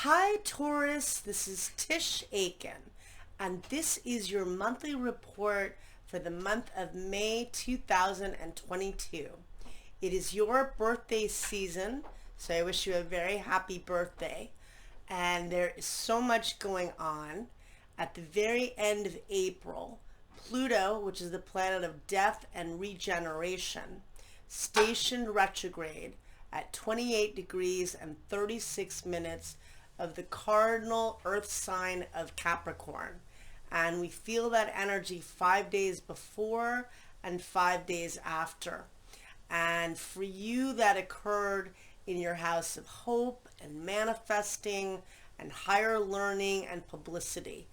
Hi Taurus, this is Tisch Aitken, and this is your monthly report for the month of May 2022. It is your birthday season, so I wish you a very happy birthday. And there is so much going on. At the very end of April, Pluto, which is the planet of death and regeneration, stationed retrograde at 28 degrees and 36 minutes of the cardinal earth sign of Capricorn. And we feel that energy 5 days before and 5 days after. And for you, that occurred in your house of hope and manifesting and higher learning and publicity.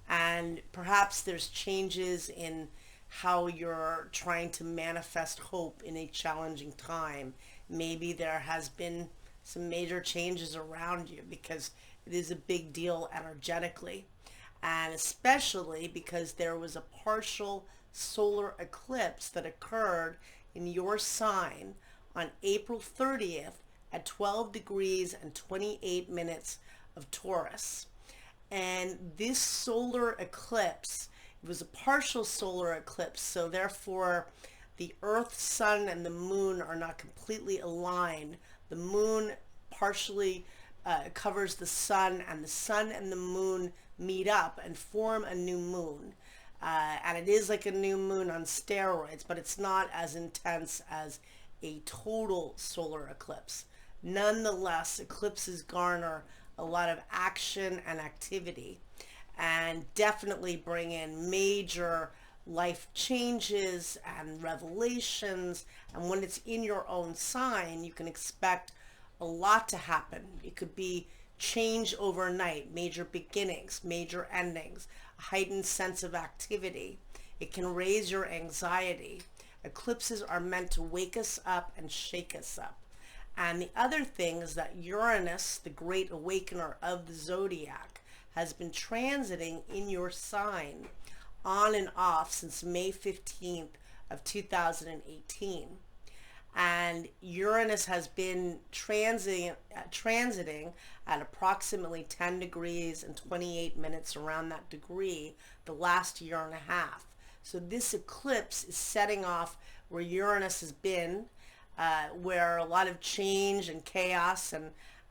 And perhaps there's changes in how you're trying to manifest hope in a challenging time. Maybe there has been some major changes around you because it is a big deal energetically. And especially because there was a partial solar eclipse that occurred in your sign on April 30th at 12 degrees and 28 minutes of Taurus. And this solar eclipse, it was a partial solar eclipse, so therefore the Earth, Sun, and the Moon are not completely aligned. The Moon partially covers the Sun, and the Sun and the Moon meet up and form a new moon. And it is like a new moon on steroids, but it's not as intense as a total solar eclipse. Nonetheless, eclipses garner a lot of action and activity and definitely bring in major life changes and revelations. And when it's in your own sign, you can expect a lot to happen. It could be change overnight, major beginnings, major endings, a heightened sense of activity. It can raise your anxiety. Eclipses are meant to wake us up and shake us up. And the other thing is that Uranus, the great awakener of the zodiac, has been transiting in your sign on and off since May 15th of 2018. And Uranus has been transiting at approximately 10 degrees and 28 minutes around that degree the last year and a half. So this eclipse is setting off where Uranus has been, where a lot of change and chaos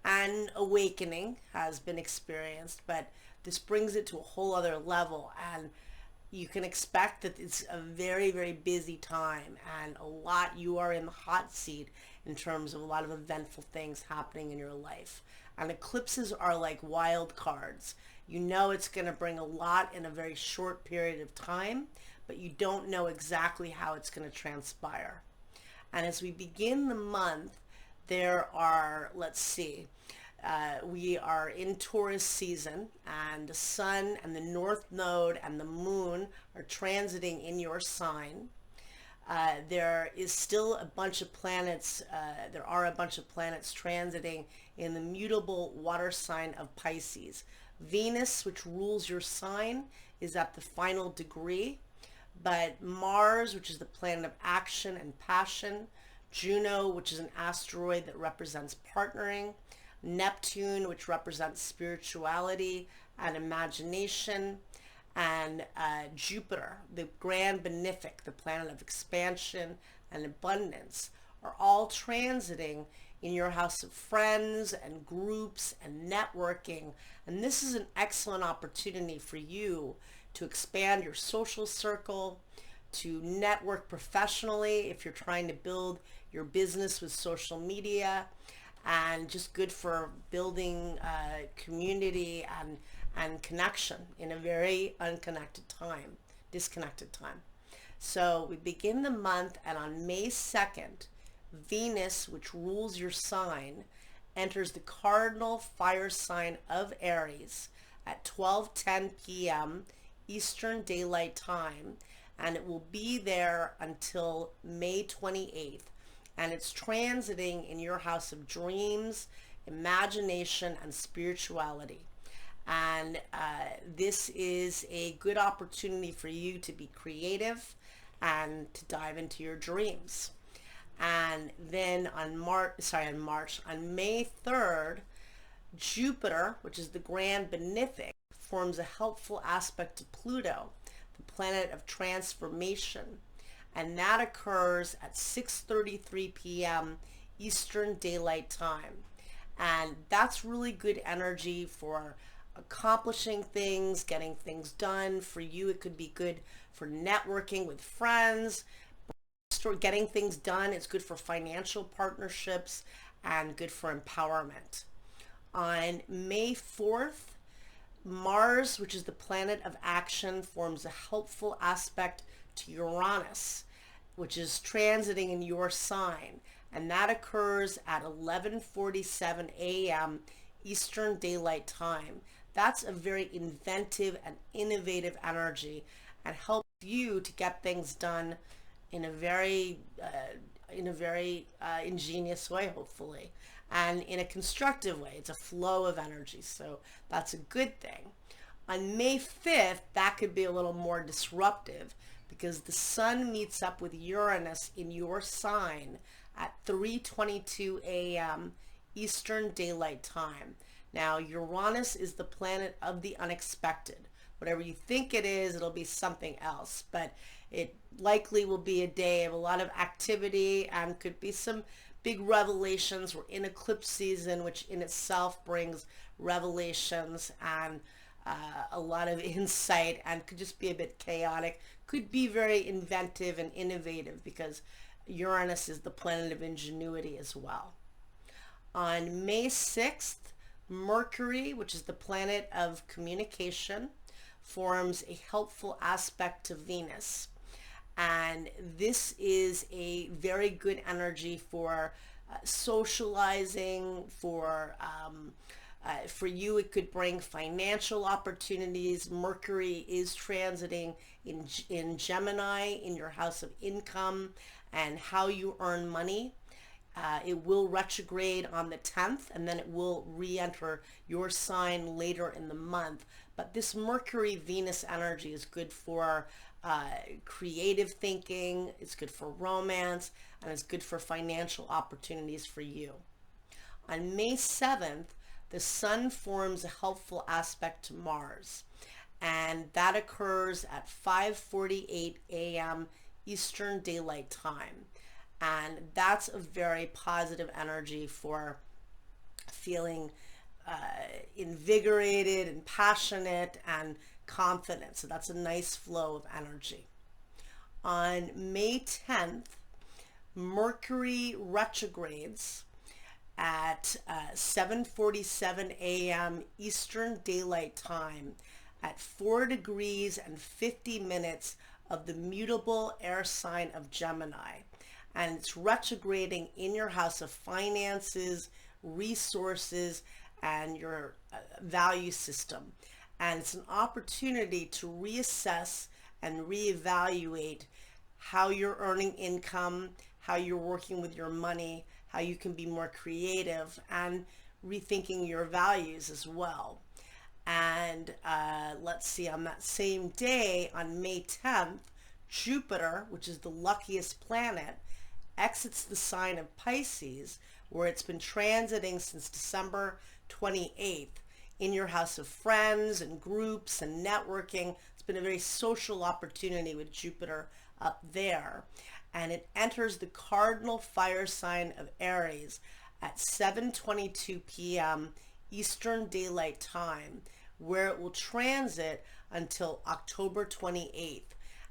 and awakening has been experienced, but this brings it to a whole other level. And you can expect that it's a very, very busy time, and you are in the hot seat in terms of a lot of eventful things happening in your life. And eclipses are like wild cards. You know it's going to bring a lot in a very short period of time, but you don't know exactly how it's going to transpire. And as we begin the month, there are, we are in Taurus season, and the sun and the north node and the moon are transiting in your sign. There is still a bunch of planets, there are a bunch of planets transiting in the mutable water sign of Pisces. Venus, which rules your sign, is at the final degree, but Mars, which is the planet of action and passion, Juno, which is an asteroid that represents partnering, Neptune, which represents spirituality and imagination, and Jupiter, the Grand Benefic, the planet of expansion and abundance, are all transiting in your house of friends and groups and networking. And this is an excellent opportunity for you to expand your social circle, to network professionally if you're trying to build your business with social media, and just good for building community and connection in a very disconnected time. So we begin the month, and on May 2nd, Venus, which rules your sign, enters the Cardinal Fire sign of Aries at 12:10 p.m. Eastern Daylight Time, and it will be there until May 28th. And it's transiting in your house of dreams, imagination, and spirituality. And this is a good opportunity for you to be creative and to dive into your dreams. And then on May 3rd, Jupiter, which is the Grand Benefic, forms a helpful aspect to Pluto, the planet of transformation, and that occurs at 6:33 p.m. Eastern Daylight Time. And that's really good energy for accomplishing things, getting things done. For you, it could be good for networking with friends, getting things done. It's good for financial partnerships and good for empowerment. On May 4th, Mars, which is the planet of action, forms a helpful aspect to Uranus, which is transiting in your sign, and that occurs at 11:47 a.m. Eastern Daylight Time. That's a very inventive and innovative energy and helps you to get things done in a very ingenious way, hopefully, and in a constructive way. It's a flow of energy, so that's a good thing. On May 5th, that could be a little more disruptive because the sun meets up with Uranus in your sign at 3:22 a.m. Eastern Daylight Time. Now, Uranus is the planet of the unexpected. Whatever you think it is, it'll be something else, but it likely will be a day of a lot of activity and could be some big revelations. We're in eclipse season, which in itself brings revelations and a lot of insight, and could just be a bit chaotic. Could be very inventive and innovative because Uranus is the planet of ingenuity as well. On May 6th, Mercury, which is the planet of communication, forms a helpful aspect to Venus. And this is a very good energy for socializing, for you, it could bring financial opportunities. Mercury is transiting in Gemini, in your house of income and how you earn money. It will retrograde on the 10th, and then it will re-enter your sign later in the month. But this Mercury-Venus energy is good for creative thinking, it's good for romance, and it's good for financial opportunities for you. On May 7th, the sun forms a helpful aspect to Mars, and that occurs at 5:48 a.m. Eastern Daylight Time. And that's a very positive energy for feeling invigorated and passionate and confident. So that's a nice flow of energy. On May 10th, Mercury retrogrades at 7:47 a.m. Eastern Daylight Time at 4 degrees and 50 minutes of the mutable air sign of Gemini. And it's retrograding in your house of finances, resources, and your value system. And it's an opportunity to reassess and reevaluate how you're earning income, how you're working with your money, how you can be more creative, and rethinking your values as well. And let's see, on that same day, on May 10th, Jupiter, which is the luckiest planet, exits the sign of Pisces, where it's been transiting since December 28th, in your house of friends and groups and networking. It's been a very social opportunity with Jupiter up there. And it enters the Cardinal Fire sign of Aries at 7:22 p.m. Eastern Daylight Time, where it will transit until October 28th.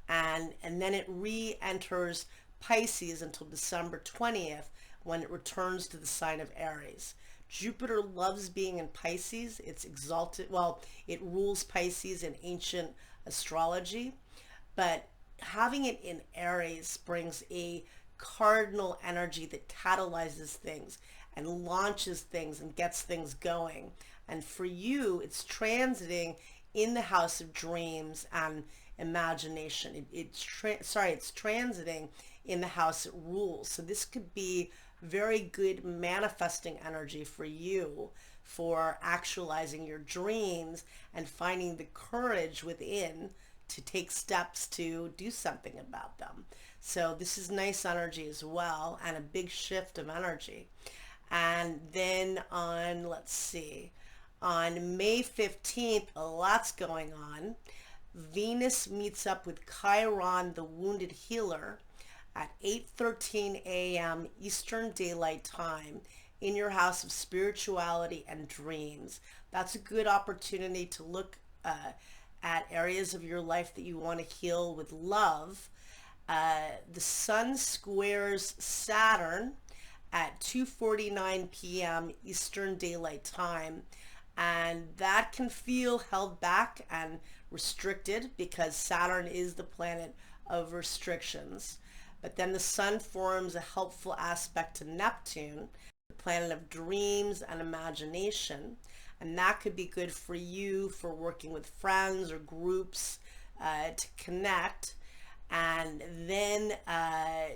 And then it re-enters Pisces until December 20th, when it returns to the sign of Aries. Jupiter loves being in Pisces. It's exalted. Well, it rules Pisces in ancient astrology, but having it in Aries brings a cardinal energy that catalyzes things and launches things and gets things going. And for you, it's transiting in the house of dreams and imagination. It's transiting in the house it rules. So this could be very good manifesting energy for you for actualizing your dreams and finding the courage within to take steps to do something about them. So this is nice energy as well, and a big shift of energy. And then on, let's see, on May 15th, a lot's going on. Venus meets up with Chiron, the wounded healer, at 8:13 a.m. Eastern Daylight Time in your house of spirituality and dreams. That's a good opportunity to look at areas of your life that you want to heal with love. The sun squares Saturn at 2:49 p.m. Eastern Daylight Time, and that can feel held back and restricted because Saturn is the planet of restrictions. But then the sun forms a helpful aspect to Neptune, the planet of dreams and imagination, and that could be good for you for working with friends or groups to connect. And then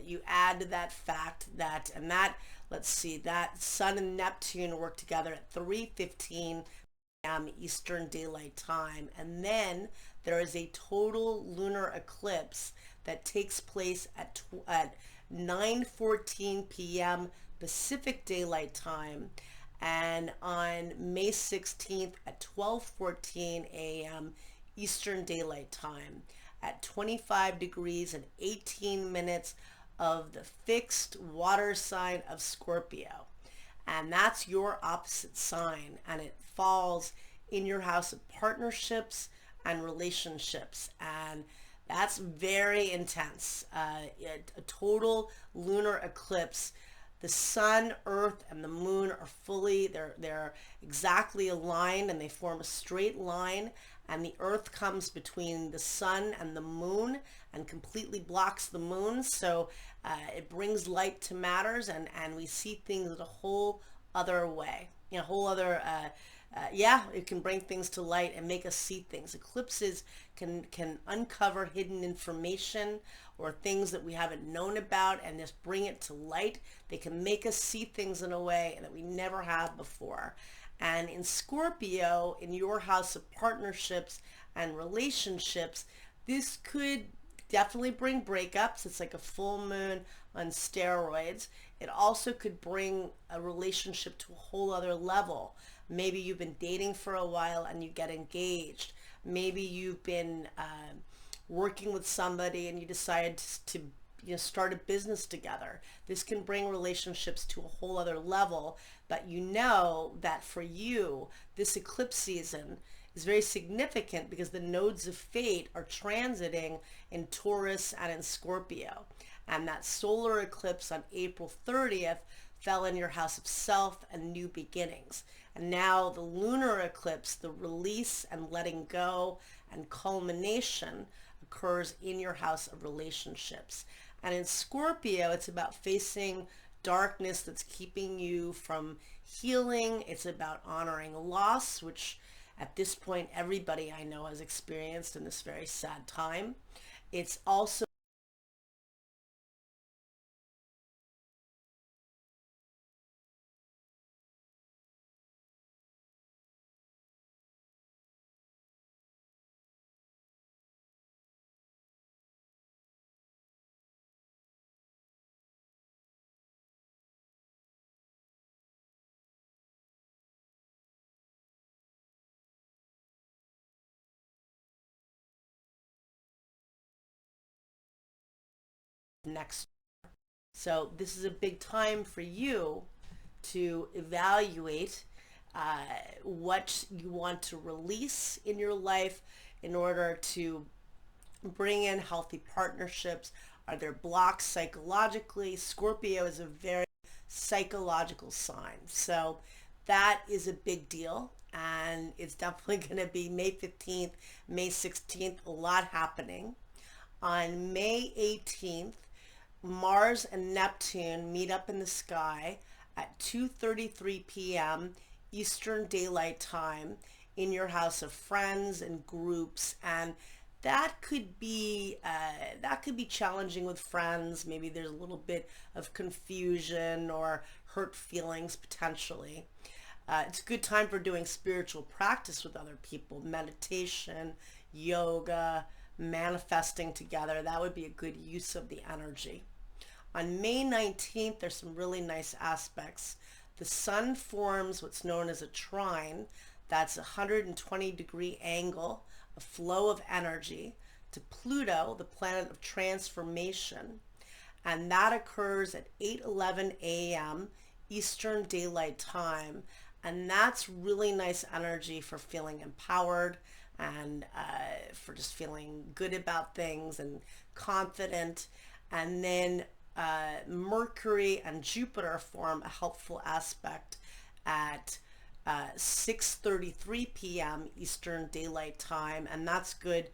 you add to that fact that, and that, let's see, that Sun and Neptune work together at 3:15 p.m. Eastern Daylight Time. And then there is a total lunar eclipse that takes place at 9:14 p.m. Pacific Daylight Time, and on May 16th at 12:14 a.m. Eastern Daylight Time, at 25 degrees and 18 minutes of the fixed water sign of Scorpio. And that's your opposite sign, and it falls in your house of partnerships and relationships. And that's very intense. A total lunar eclipse. The sun, earth, and the moon are fully, they're exactly aligned, and they form a straight line, and the earth comes between the sun and the moon and completely blocks the moon. So it brings light to matters, and we see things in a whole other way, a whole other yeah, it can bring things to light and make us see things. Eclipses can uncover hidden information or things that we haven't known about and just bring it to light. They can make us see things in a way that we never have before. And in Scorpio, in your house of partnerships and relationships, this could definitely bring breakups. It's like a full moon on steroids. It also could bring a relationship to a whole other level. Maybe you've been dating for a while and you get engaged. Maybe you've been working with somebody and you decide to start a business together. This can bring relationships to a whole other level, but you know that for you, this eclipse season is very significant because the nodes of fate are transiting in Taurus and in Scorpio. And that solar eclipse on April 30th fell in your house of self and new beginnings. And now the lunar eclipse, the release and letting go and culmination, occurs in your house of relationships. And in Scorpio, it's about facing darkness that's keeping you from healing. It's about honoring loss, which at this point everybody I know has experienced in this very sad time. It's also next. So this is a big time for you to evaluate what you want to release in your life in order to bring in healthy partnerships. Are there blocks psychologically? Scorpio is a very psychological sign. So that is a big deal. And it's definitely going to be May 15th, May 16th, a lot happening. On May 18th, Mars and Neptune meet up in the sky at 2:33 p.m. Eastern Daylight Time in your house of friends and groups, and that could be challenging with friends. Maybe there's a little bit of confusion or hurt feelings potentially. It's a good time for doing spiritual practice with other people, meditation, yoga, manifesting together. That would be a good use of the energy. On May 19th, there's some really nice aspects. the sun forms what's known as a trine. That's a 120-degree angle, a flow of energy to Pluto, the planet of transformation. And that occurs at 8:11 a.m. Eastern Daylight Time. And that's really nice energy for feeling empowered and for just feeling good about things and confident. And then Mercury and Jupiter form a helpful aspect at 6:33 p.m. Eastern Daylight Time, and that's good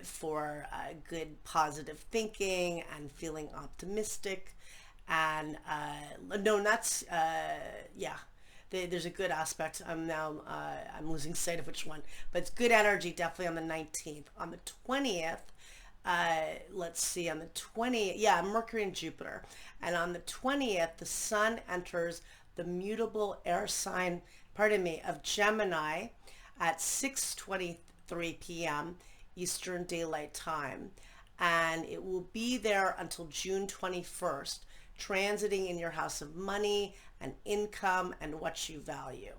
for good positive thinking and feeling optimistic. And no, that's yeah. There's a good aspect. I'm losing sight of which one, but it's good energy definitely on the 19th. On the 20th, let's see, on the 20th, yeah, Mercury and Jupiter. And on the 20th, the sun enters the mutable air sign, of Gemini at 6:23 p.m. Eastern Daylight Time. And it will be there until June 21st, transiting in your house of money and income and what you value.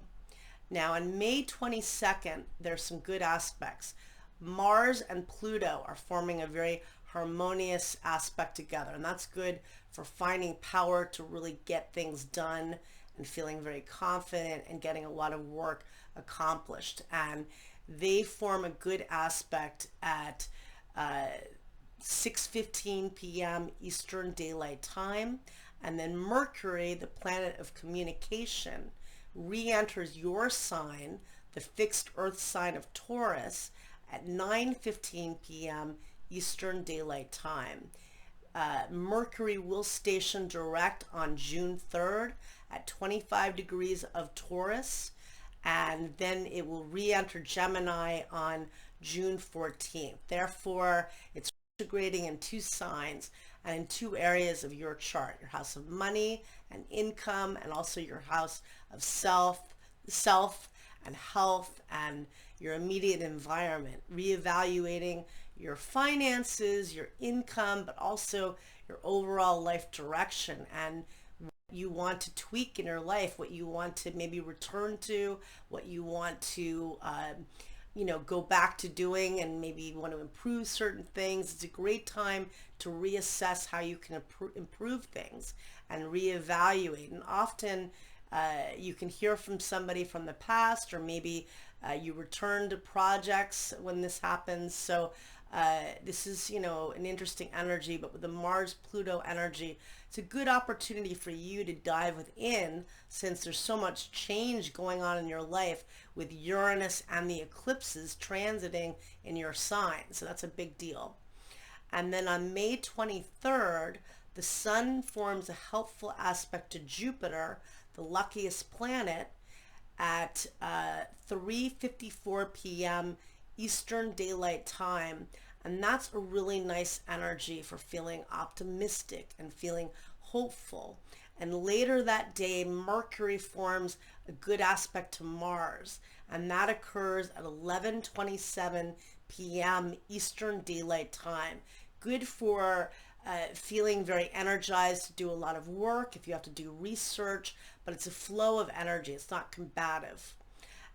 Now on May 22nd, there's some good aspects. Mars and Pluto are forming a very harmonious aspect together, and that's good for finding power to really get things done and feeling very confident and getting a lot of work accomplished. And they form a good aspect at 6:15 p.m. Eastern Daylight Time. And then Mercury, the planet of communication, re-enters your sign, the fixed earth sign of Taurus, at 9:15 p.m. Eastern Daylight Time. Mercury will station direct on June 3rd at 25 degrees of Taurus, and then it will re-enter Gemini on June 14th. Therefore, it's integrating in two signs and in two areas of your chart: your house of money and income, and also your house of self and health and your immediate environment, reevaluating your finances, your income, but also your overall life direction and what you want to tweak in your life, what you want to maybe return to, what you want to go back to doing, and maybe you want to improve certain things. It's a great time to reassess how you can improve things and reevaluate. And often you can hear from somebody from the past, or maybe you return to projects when this happens. So this is, an interesting energy, but with the Mars-Pluto energy, it's a good opportunity for you to dive within, since there's so much change going on in your life with Uranus and the eclipses transiting in your sign. So that's a big deal. And then on May 23rd, the sun forms a helpful aspect to Jupiter, the luckiest planet, at 3:54 p.m. Eastern Daylight Time. And that's a really nice energy for feeling optimistic and feeling hopeful. And later that day, Mercury forms a good aspect to Mars, and that occurs at 11:27 p.m. Eastern Daylight Time. Good for feeling very energized to do a lot of work, if you have to do research, but it's a flow of energy. It's not combative.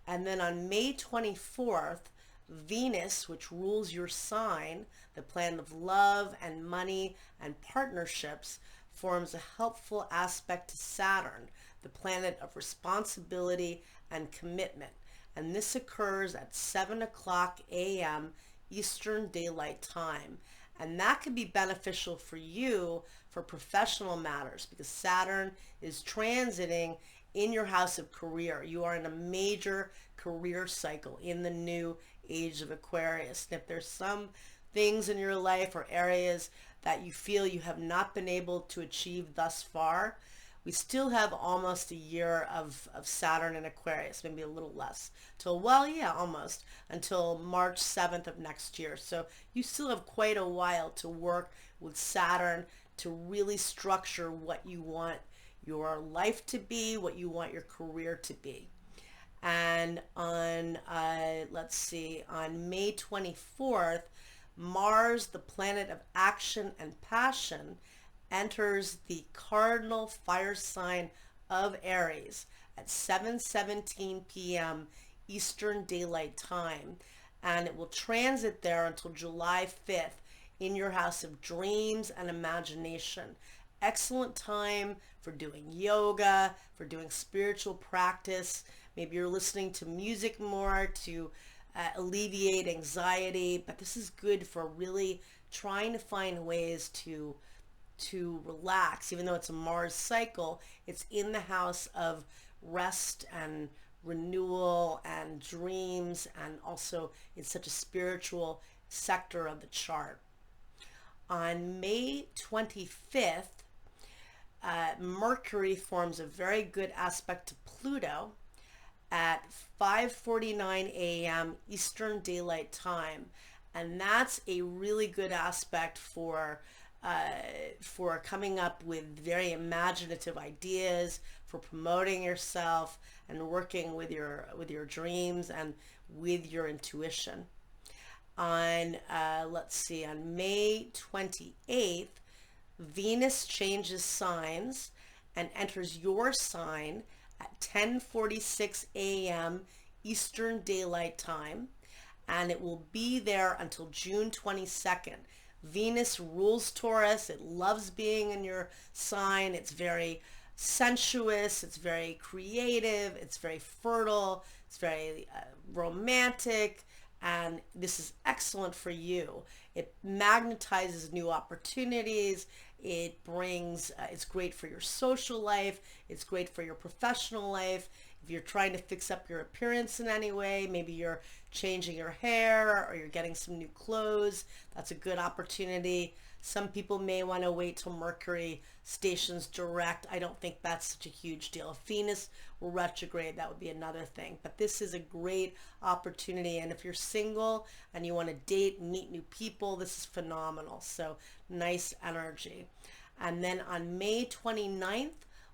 And then on May 24th, Venus, which rules your sign, the planet of love and money and partnerships, forms a helpful aspect to Saturn, the planet of responsibility and commitment. And this occurs at 7:00 a.m. Eastern Daylight Time. And that could be beneficial for you for professional matters, because Saturn is transiting in your house of career. You are in a major career cycle in the new age of Aquarius. And if there's some things in your life or areas that you feel you have not been able to achieve thus far, we still have almost a year of Saturn in Aquarius, maybe a little less, till, well, yeah, almost, until March 7th of next year. So you still have quite a while to work with Saturn to really structure what you want your life to be, what you want your career to be. And on, let's see, on May 24th, Mars, the planet of action and passion, enters the Cardinal Fire sign of Aries at 7:17 p.m. Eastern Daylight Time, and it will transit there until July 5th in your house of dreams and imagination. Excellent time for doing yoga, for doing spiritual practice. Maybe you're listening to music more to alleviate anxiety, but this is good for really trying to find ways to relax. Even though it's a Mars cycle, it's in the house of rest and renewal and dreams, and also it's such a spiritual sector of the chart. On May 25th, Mercury forms a very good aspect to Pluto at 5:49 a.m. Eastern Daylight Time, and that's a really good aspect for coming up with very imaginative ideas, for promoting yourself and working with your dreams and with your intuition. On let's see, on May 28th, Venus changes signs and enters your sign at 10:46 a.m. Eastern Daylight Time, and it will be there until June 22nd. Venus rules Taurus. It loves being in your sign. It's very sensuous. It's very creative. It's very fertile. It's very romantic. And this is excellent for you. It magnetizes new opportunities. It brings, it's great for your social life. It's great for your professional life. If you're trying to fix up your appearance in any way, maybe you're changing your hair or you're getting some new clothes, that's a good opportunity. Some people may want to wait till Mercury stations direct. I don't think that's such a huge deal. If Venus were retrograde, that would be another thing. But this is a great opportunity. And if you're single and you want to date and meet new people, this is phenomenal. So nice energy. And then on May 29th,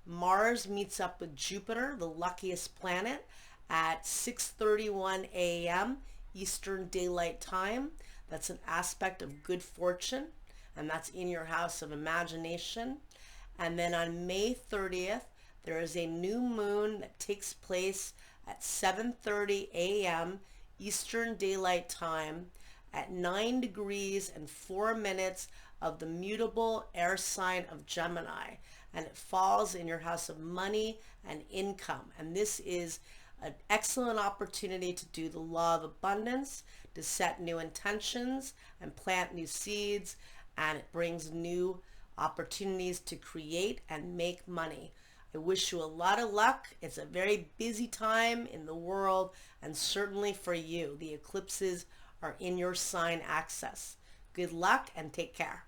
Mars meets up with Jupiter, the luckiest planet, at 6:31 a.m. Eastern Daylight Time. That's an aspect of good fortune, and that's in your house of imagination. And then on May 30th, there is a new moon that takes place at 7:30 a.m. Eastern Daylight Time at 9 degrees and 4 minutes of the mutable air sign of Gemini, and it falls in your house of money and income. And this is an excellent opportunity to do the law of abundance, to set new intentions and plant new seeds, and it brings new opportunities to create and make money. I wish you a lot of luck. It's a very busy time in the world, and certainly for you. The eclipses are in your sign axis. Good luck and take care.